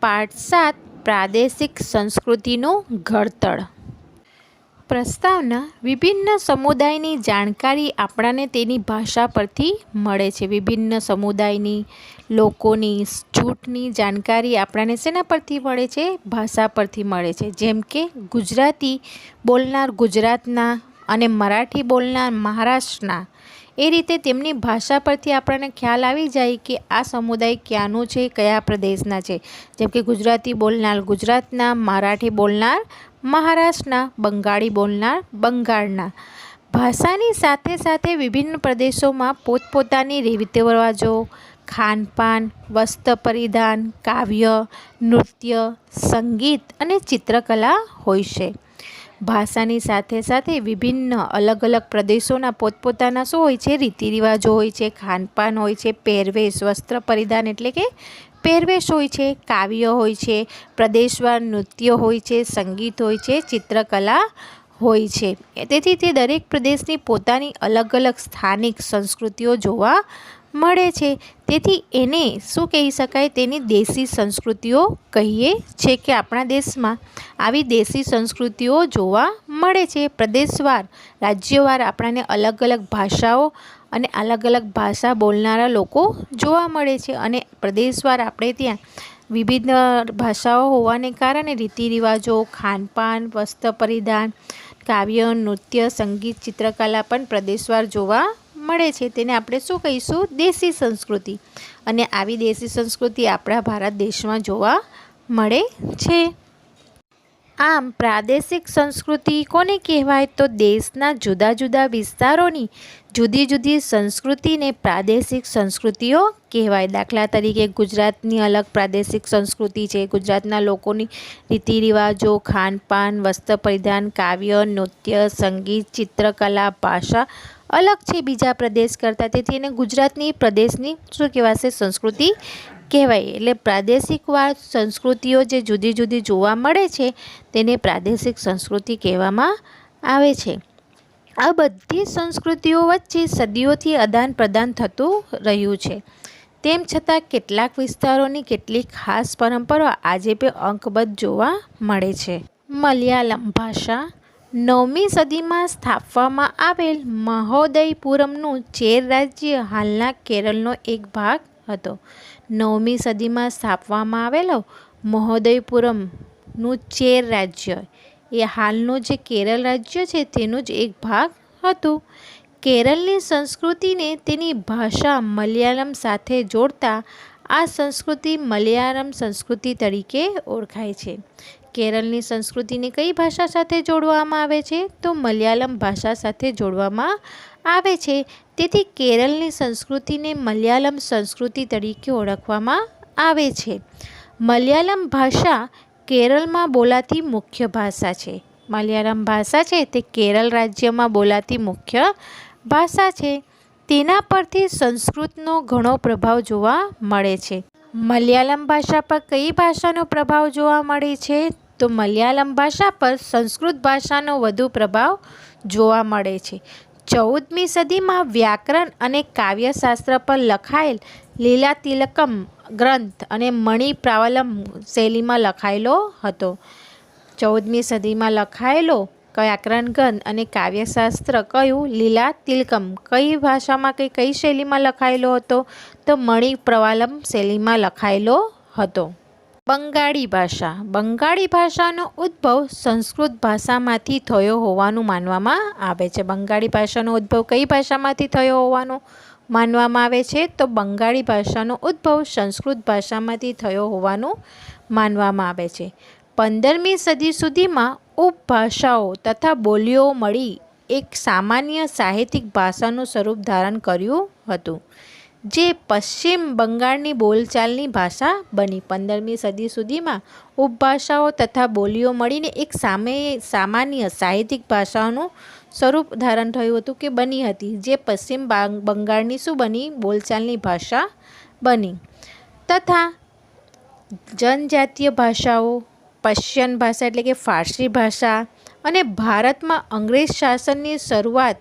પાઠ 7 પ્રાદેશિક સંસ્કૃતિનું ઘડતર. પ્રસ્તાવના વિભિન્ન સમુદાયની જાણકારી આપણને તેની ભાષા પરથી મળે છે. વિભિન્ન સમુદાયની લોકોની જૂથની જાણકારી આપણને શેના પરથી મળે છે? ભાષા પરથી મળે છે. જેમ કે ગુજરાતી બોલનાર ગુજરાતના અને મરાઠી બોલનાર મહારાષ્ટ્રના, એ રીતે તેમની ભાષા પરથી આપણને ખ્યાલ આવી જાય કે આ સમુદાય ક્યાંનું છે, કયા પ્રદેશના છે. જેમ કે ગુજરાતી બોલનાર ગુજરાતના, મરાઠી બોલનાર મહારાષ્ટ્રના, બંગાળી બોલનાર બંગાળના. ભાષાની સાથે સાથે વિભિન્ન પ્રદેશોમાં પોતપોતાની રીત રિવાજો, ખાનપાન, વસ્ત્ર પરિધાન, કાવ્ય, નૃત્ય, સંગીત અને ચિત્રકલા હોય છે. ભાષાની સાથે સાથે વિભિન્ન અલગ અલગ પ્રદેશોના પોતપોતાના શું હોય છે? રીતિ રિવાજો હોય છે, ખાનપાન હોય છે, પહેરવેશ, વસ્ત્ર પરિધાન એટલે કે પહેરવેશ હોય છે, કાવ્ય હોય છે, પ્રદેશવાર નૃત્ય હોય છે, સંગીત હોય છે, ચિત્રકલા હોય છે. તેથી તે દરેક પ્રદેશની પોતાની અલગ અલગ સ્થાનિક સંસ્કૃતિઓ જોવા મળે છે. તેથી એને શું કહી શકાય? તેની દેશી સંસ્કૃતિઓ કહીએ છે કે આપણા દેશમાં આવી દેશી સંસ્કૃતિઓ જોવા મળે છે. પ્રદેશવાર, રાજ્યવાર આપણને અલગ અલગ ભાષાઓ અને અલગ અલગ ભાષા બોલનારા લોકો જોવા મળે છે. અને પ્રદેશવાર આપણે ત્યાં વિવિધ ભાષાઓ હોવાને કારણે રીતિ રિવાજો, ખાનપાન, વસ્ત્ર પરિધાન, કાવ્ય, નૃત્ય, સંગીત, ચિત્રકલા પણ પ્રદેશવાર જોવા મળે છે. તેને આપણે શું કહીશું? દેશી સંસ્કૃતિ. અને આવી દેશી સંસ્કૃતિ આપણા ભારત દેશમાં જોવા મળે છે. આમ પ્રાદેશિક સંસ્કૃતિ કોને કહેવાય? તો દેશના જુદા જુદા વિસ્તારોની જુદી જુદી સંસ્કૃતિને પ્રાદેશિક સંસ્કૃતિઓ કહેવાય. દાખલા તરીકે ગુજરાતની અલગ પ્રાદેશિક સંસ્કૃતિ છે. ગુજરાતના લોકોની રીતિ રિવાજો, ખાનપાન, વસ્ત્ર પરિધાન, કાવ્ય, નૃત્ય, સંગીત, ચિત્રકલા, ભાષા અલગ છે બીજા પ્રદેશ કરતાં. તેથી એને ગુજરાતની પ્રદેશની શું કહેવાશે? સંસ્કૃતિ કહેવાય. એટલે પ્રાદેશિકવાર સંસ્કૃતિઓ જે જુદી જુદી જોવા મળે છે તેને પ્રાદેશિક સંસ્કૃતિ કહેવામાં આવે છે. આ બધી સંસ્કૃતિઓ વચ્ચે સદીઓથી આદાન પ્રદાન થતું રહ્યું છે. તેમ છતાં કેટલાક વિસ્તારોની કેટલીક ખાસ પરંપરાઓ આજે પણ અંકબદ્ધ જોવા મળે છે. મલયાલમ ભાષા 9મી સદીમાં સ્થાપવામાં આવેલ મહોદયપુરમનું ચેર રાજ્ય હાલના કેરળનો એક ભાગ હતો. 9મી સદીમાં સ્થાપવામાં આવેલો મહોદયપુરમનું ચેર રાજ્ય એ હાલનું જે કેરળ રાજ્ય છે તેનું જ એક ભાગ હતું. કેરળની સંસ્કૃતિને તેની ભાષા મલયાલમ સાથે જોડતા આ સંસ્કૃતિ મલયાલમ સંસ્કૃતિ તરીકે ઓળખાય છે. કેરળની સંસ્કૃતિને કઈ ભાષા સાથે જોડવામાં આવે છે? તો મલયાલમ ભાષા સાથે જોડવામાં આવે છે. તેથી કેરળની સંસ્કૃતિને મલયાલમ સંસ્કૃતિ તરીકે ઓળખવામાં આવે છે. મલયાલમ ભાષા કેરળમાં બોલાતી મુખ્ય ભાષા છે. મલયાલમ ભાષા છે તે કેરળ રાજ્યમાં બોલાતી મુખ્ય ભાષા છે. તેના પરથી સંસ્કૃતનો ઘણો પ્રભાવ જોવા મળે છે. મલયાલમ ભાષા પર કઈ ભાષાનો પ્રભાવ જોવા મળે છે? તો મલયાલમ ભાષા પર સંસ્કૃત ભાષાનો વધુ પ્રભાવ જોવા મળે છે. 14મી સદીમાં વ્યાકરણ અને કાવ્યશાસ્ત્ર પર લખાયેલ લીલાતિલકમ ગ્રંથ અને મણિપ્રાવલમ શૈલીમાં લખાયેલો હતો. 14મી સદીમાં લખાયેલો વ્યાકરણ ગ્રંથ અને કાવ્યશાસ્ત્ર કયું? લીલાતિલકમ. કઈ ભાષામાં કઈ શૈલીમાં લખાયેલો હતો? તો મણિપ્રાવલમ શૈલીમાં લખાયેલો હતો. બંગાળી ભાષા. બંગાળી ભાષાનો ઉદ્ભવ સંસ્કૃત ભાષામાંથી થયો હોવાનું માનવામાં આવે છે. બંગાળી ભાષાનો ઉદ્ભવ કઈ ભાષામાંથી થયો હોવાનું માનવામાં આવે છે? તો બંગાળી ભાષાનો ઉદ્ભવ સંસ્કૃત ભાષામાંથી થયો હોવાનું માનવામાં આવે છે. 15મી સદી સુધીમાં ઉપભાષાઓ તથા બોલીઓ મળી એક સામાન્ય સાહિત્યિક ભાષાનું સ્વરૂપ ધારણ કર્યું હતું, જે પશ્ચિમ બંગાળની બોલચાલની ભાષા બની. 15મી સદી સુધીમાં ઉપભાષાઓ તથા બોલીઓ મળીને એક સામાન્ય સાહિત્યિક ભાષાનું સ્વરૂપ ધારણ થયું હતું કે બની હતી, જે પશ્ચિમ બંગાળની શું બની? બોલચાલની ભાષા બની. તથા જનજાતીય ભાષાઓ, પર્શિયન ભાષા એટલે કે ફારસી ભાષા અને ભારતમાં અંગ્રેજ શાસનની શરૂઆત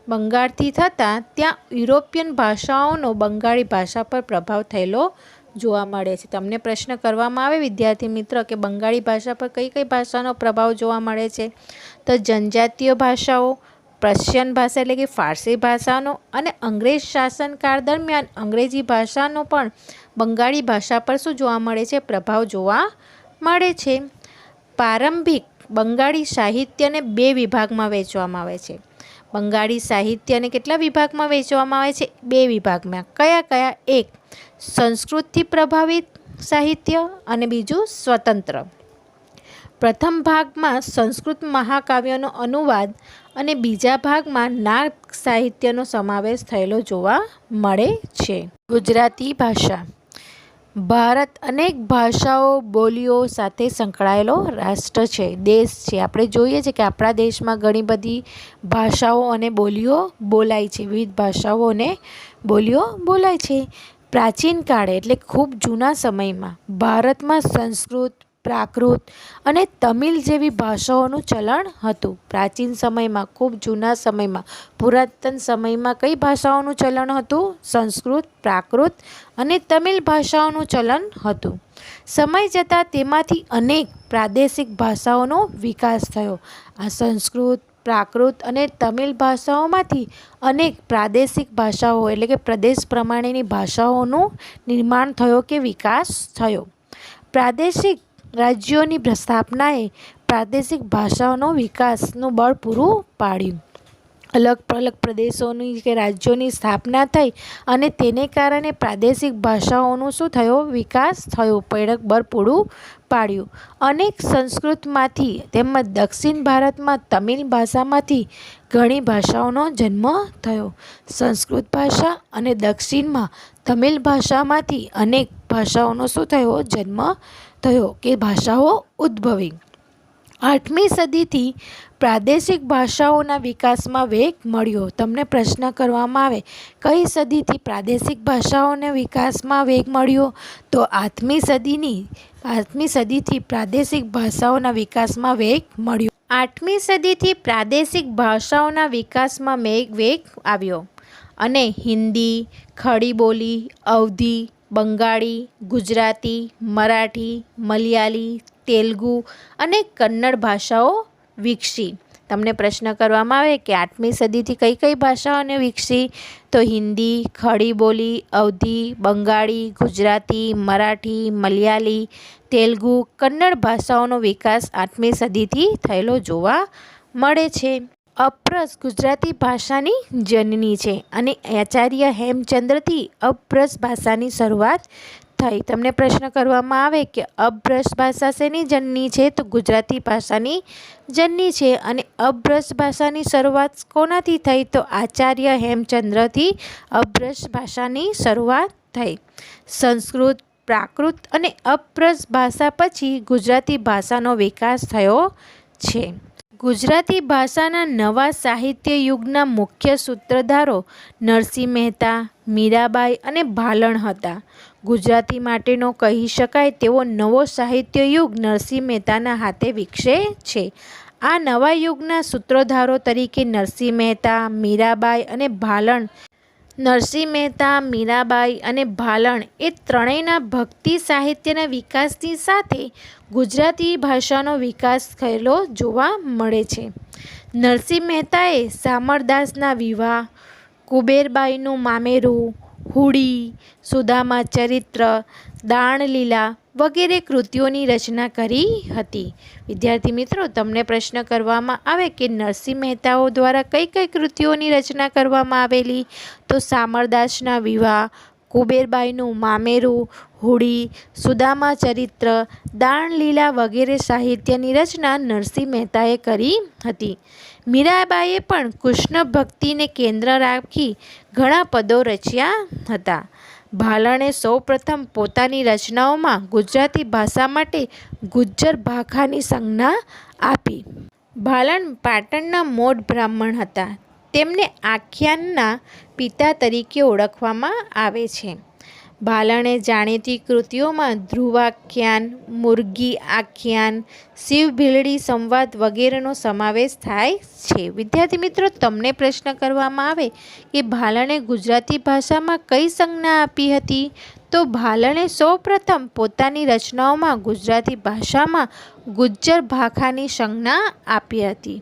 બંગાળથી થતાં ત્યાં યુરોપિયન ભાષાઓનો બંગાળી ભાષા પર પ્રભાવ થયેલો જોવા મળે છે. તમને પ્રશ્ન કરવામાં આવે વિદ્યાર્થી મિત્ર કે બંગાળી ભાષા પર કઈ કઈ ભાષાનો પ્રભાવ જોવા મળે છે, તો જનજાતીય ભાષાઓ, પર્શિયન ભાષા એટલે કે ફારસી ભાષાનો અને અંગ્રેજ શાસનકાળ દરમિયાન અંગ્રેજી ભાષાનો પણ બંગાળી ભાષા પર શું જોવા મળે છે, પ્રભાવ જોવા મળે છે. પ્રારંભિક બંગાળી સાહિત્યને 2 વિભાગમાં વહેંચવામાં આવે છે. બંગાળી સાહિત્યને કેટલા વિભાગમાં વહેંચવામાં આવે છે? 2 વિભાગમાં. કયા કયા? એક સંસ્કૃતથી પ્રભાવિત સાહિત્ય અને બીજું સ્વતંત્ર. પ્રથમ ભાગમાં સંસ્કૃત મહાકાવ્યનો અનુવાદ અને બીજા ભાગમાં નાટ સાહિત્યનો સમાવેશ થયેલો જોવા મળે છે. ગુજરાતી ભાષા. ભારત અનેક ભાષાઓ બોલીઓ સાથે સંકળાયેલો રાષ્ટ્ર છે, દેશ છે. આપણે જોઈએ છીએ કે આપણા દેશમાં ઘણી બધી ભાષાઓ અને બોલીઓ બોલાય છે, વિવિધ ભાષાઓ અને બોલીઓ બોલાય છે. પ્રાચીન કાળે એટલે ખૂબ જૂના સમયમાં ભારતમાં સંસ્કૃત, પ્રાકૃત અને તમિલ જેવી ભાષાઓનું ચલણ હતું. પ્રાચીન સમયમાં, ખૂબ જૂના સમયમાં, પુરાતન સમયમાં કઈ ભાષાઓનું ચલણ હતું? સંસ્કૃત, પ્રાકૃત અને તમિલ ભાષાઓનું ચલન હતું. સમય જતાં તેમાંથી અનેક પ્રાદેશિક ભાષાઓનો વિકાસ થયો. આ સંસ્કૃત, પ્રાકૃત અને તમિલ ભાષાઓમાંથી અનેક પ્રાદેશિક ભાષાઓ એટલે કે પ્રદેશ પ્રમાણેની ભાષાઓનું નિર્માણ થયો કે વિકાસ થયો. પ્રાદેશિક રાજ્યોની સ્થાપનાએ પ્રાદેશિક ભાષાઓનો વિકાસનું બળ પૂરું પાડ્યું. અલગ અલગ પ્રદેશોની કે રાજ્યોની સ્થાપના થઈ અને તેને કારણે પ્રાદેશિક ભાષાઓનું શું થયો? વિકાસ થયો, પ્રેરક બળ પૂરું પાડ્યું. અનેક સંસ્કૃતમાંથી તેમજ દક્ષિણ ભારતમાં તમિલ ભાષામાંથી ઘણી ભાષાઓનો જન્મ થયો. સંસ્કૃત ભાષા અને દક્ષિણમાં તમિલ ભાષામાંથી અનેક ભાષાઓનો શું થયો? જન્મ થયો કે ભાષાઓ ઉદ્ભવી. 8મી સદીથી પ્રાદેશિક ભાષાઓના વિકાસમાં વેગ મળ્યો. તમને પ્રશ્ન કરવામાં આવે કઈ સદીથી પ્રાદેશિક ભાષાઓના વિકાસમાં વેગ મળ્યો? તો 8મી સદીથી પ્રાદેશિક ભાષાઓના વિકાસમાં વેગ મળ્યો. 8મી સદીથી પ્રાદેશિક ભાષાઓના વિકાસમાં વેગ આવ્યો અને હિન્દી, ખડી બોલી, અવધી, બંગાળી, ગુજરાતી, મરાઠી, મલયાલી, તેલુગુ અને કન્નડ ભાષાઓ વિકસી. તમને પ્રશ્ન કરવામાં આવે કે 8મી સદીથી કઈ કઈ ભાષાઓને વિકસી? તો હિન્દી, ખડી બોલી, અવધી, બંગાળી, ગુજરાતી, મરાઠી, મલયાલી, તેલુગુ, કન્નડ ભાષાઓનો વિકાસ 8મી સદીથી થયેલો જોવા મળે છે. અપભ્રંશ ગુજરાતી ભાષાની જનની છે અને આચાર્ય હેમચંદ્રથી અપભ્રંશ ભાષાની શરૂઆત થઈ. તમને પ્રશ્ન કરવામાં આવે કે અપભ્રંશ ભાષા શેની જનની છે? તો ગુજરાતી ભાષાની જનની છે. અને અપભ્રંશ ભાષાની શરૂઆત કોનાથી થઈ? તો આચાર્ય હેમચંદ્રથી અપભ્રંશ ભાષાની શરૂઆત થઈ. સંસ્કૃત, પ્રાકૃત અને અપભ્રંશ ભાષા પછી ગુજરાતી ભાષાનો વિકાસ થયો છે. ગુજરાતી ભાષાના નવા સાહિત્ય યુગના મુખ્ય સૂત્રધારો નરસિંહ મહેતા, મીરાબાઈ અને ભાલણ હતા. ગુજરાતી માટેનો કહી શકાય તેવો નવો સાહિત્ય યુગ નરસિંહ મહેતાના હાથે વિકસે છે. આ નવા યુગના સૂત્રધારો તરીકે નરસિંહ મહેતા, મીરાબાઈ અને ભાલણ. નરસિંહ મહેતા, મીરાબાઈ અને ભાલણ એ ત્રણેયના ભક્તિ સાહિત્યના વિકાસની સાથે ગુજરાતી ભાષાનો વિકાસ થયેલો જોવા મળે છે. નરસિંહ મહેતાએ શામળદાસના વિવાહ, કુબેરબાઈનું મામેરું, હુડી, સુદામા ચરિત્ર, દાણલીલા વગેરે કૃતિઓની રચના કરી હતી. વિદ્યાર્થી મિત્રો, તમને પ્રશ્ન કરવામાં આવે કે નરસિંહ મહેતાઓ દ્વારા કઈ કઈ કૃતિઓની રચના કરવામાં આવેલી? તો શામળદાસના વિવાહ, કુબેરબાઈનું મામેરું, હુડી, સુદામા ચરિત્ર, દાણલીલા વગેરે સાહિત્યની રચના નરસિંહ મહેતાએ કરી હતી. મીરાબાઈએ પણ કૃષ્ણ ભક્તિને કેન્દ્ર રાખી ઘણા પદો રચ્યા હતા. ભાલણે સૌપ્રથમ પોતાની રચનાઓમાં ગુજરાતી ભાષા માટે ગુજ્જર ભાષાની સંજ્ઞા આપી. ભાલણ પાટણના મોઢ બ્રાહ્મણ હતા. તેમને આખ્યાનના પિતા તરીકે ઓળખવામાં આવે છે. ભાલણે જાણીતી કૃતિઓમાં ધ્રુવાખ્યાન, મુરગી આખ્યાન, શિવ ભીલડી સંવાદ વગેરેનો સમાવેશ થાય છે. વિદ્યાર્થી મિત્રો, તમને પ્રશ્ન કરવામાં આવે કે ભાલણે ગુજરાતી ભાષામાં કઈ સંજ્ઞા આપી હતી? તો ભાલણે સૌપ્રથમ પોતાની રચનાઓમાં ગુજરાતી ભાષામાં ગુજ્જર ભાષાની સંજ્ઞા આપી હતી.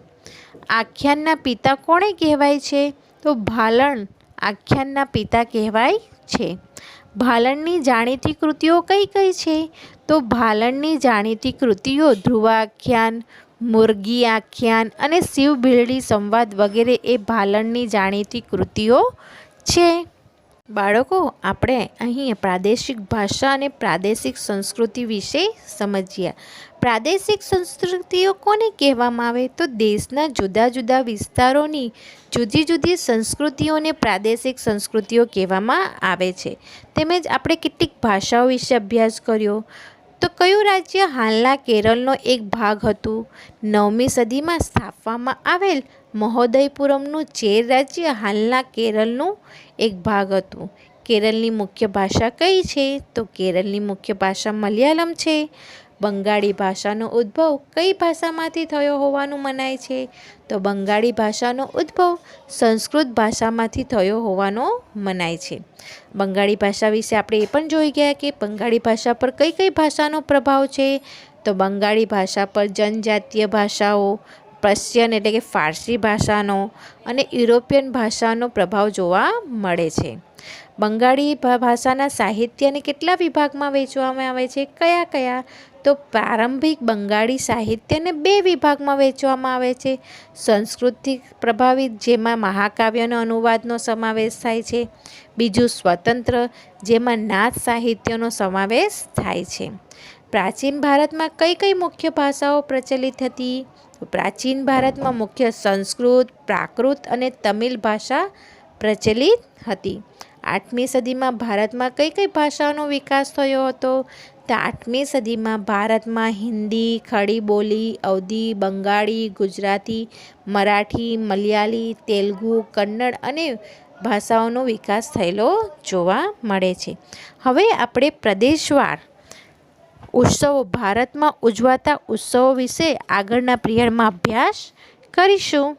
આખ્યાનના પિતા કોણે કહેવાય છે? તો ભાલણ આખ્યાનના પિતા કહેવાય છે. ભાલણની જાણીતી કૃતિઓ કઈ કઈ છે? તો ભાલણની જાણીતી કૃતિઓ ધ્રુવાખ્યાન, મુરગી આખ્યાન અને શિવ ભીલડી સંવાદ વગેરે એ ભાલણની જાણીતી કૃતિઓ છે. બાળકો, આપણે અહીં પ્રાદેશિક ભાષા અને પ્રાદેશિક સંસ્કૃતિ વિશે સમજ્યા. પ્રાદેશિક સંસ્કૃતિઓ કોને કહેવામાં આવે? તો દેશના જુદા જુદા વિસ્તારોની જુદી જુદી સંસ્કૃતિઓને પ્રાદેશિક સંસ્કૃતિઓ કહેવામાં આવે છે. તેમજ આપણે કેટલીક ભાષાઓ વિશે અભ્યાસ કર્યો. તો કયું રાજ્ય હાલના કેરળનો એક ભાગ હતું? 9મી સદીમાં સ્થાપવામાં આવેલ મહોદયપુરમનું ચેર રાજ્ય હાલના કેરળનું એક ભાગ હતું. કેરળની મુખ્ય ભાષા કઈ છે? તો કેરળની મુખ્ય ભાષા મલયાલમ છે. બંગાળી ભાષાનો ઉદ્ભવ કઈ ભાષામાંથી થયો હોવાનું મનાય છે? તો બંગાળી ભાષાનો ઉદ્ભવ સંસ્કૃત ભાષામાંથી થયો હોવાનો મનાય છે. બંગાળી ભાષા વિશે આપણે એ પણ જોઈ ગયા કે બંગાળી ભાષા પર કઈ કઈ ભાષાનો પ્રભાવ છે? તો બંગાળી ભાષા પર જનજાતીય ભાષાઓ, પર્શિયન એટલે કે ફારસી ભાષાનો અને યુરોપિયન ભાષાનો પ્રભાવ જોવા મળે છે. બંગાળી ભાષાના સાહિત્યને કેટલા વિભાગમાં વહેંચવામાં આવે છે? કયા કયા? તો પ્રારંભિક બંગાળી સાહિત્યને 2 વિભાગમાં વહેંચવામાં આવે છે. સંસ્કૃતથી પ્રભાવિત, જેમાં મહાકાવ્યનો અનુવાદનો સમાવેશ થાય છે. બીજું સ્વતંત્ર, જેમાં નાથ સાહિત્યનો સમાવેશ થાય છે. પ્રાચીન ભારતમાં કઈ કઈ મુખ્ય ભાષાઓ પ્રચલિત હતી? પ્રાચીન ભારતમાં મુખ્ય સંસ્કૃત, પ્રાકૃત અને તમિલ ભાષા પ્રચલિત હતી. 8મી સદીમાં ભારતમાં કઈ કઈ ભાષાઓનો વિકાસ થયો હતો? તો 8મી સદીમાં ભારતમાં હિન્દી, ખડી બોલી, અવધી, બંગાળી, ગુજરાતી, મરાઠી, મલયાલી, તેલુગુ, કન્નડ અને ભાષાઓનો વિકાસ થયેલો જોવા મળે છે. હવે આપણે પ્રદેશવાર ઉત્સવો, ભારતમાં ઉજવાતા ઉત્સવો વિશે આગળના પિરિયડમાં અભ્યાસ કરીશું.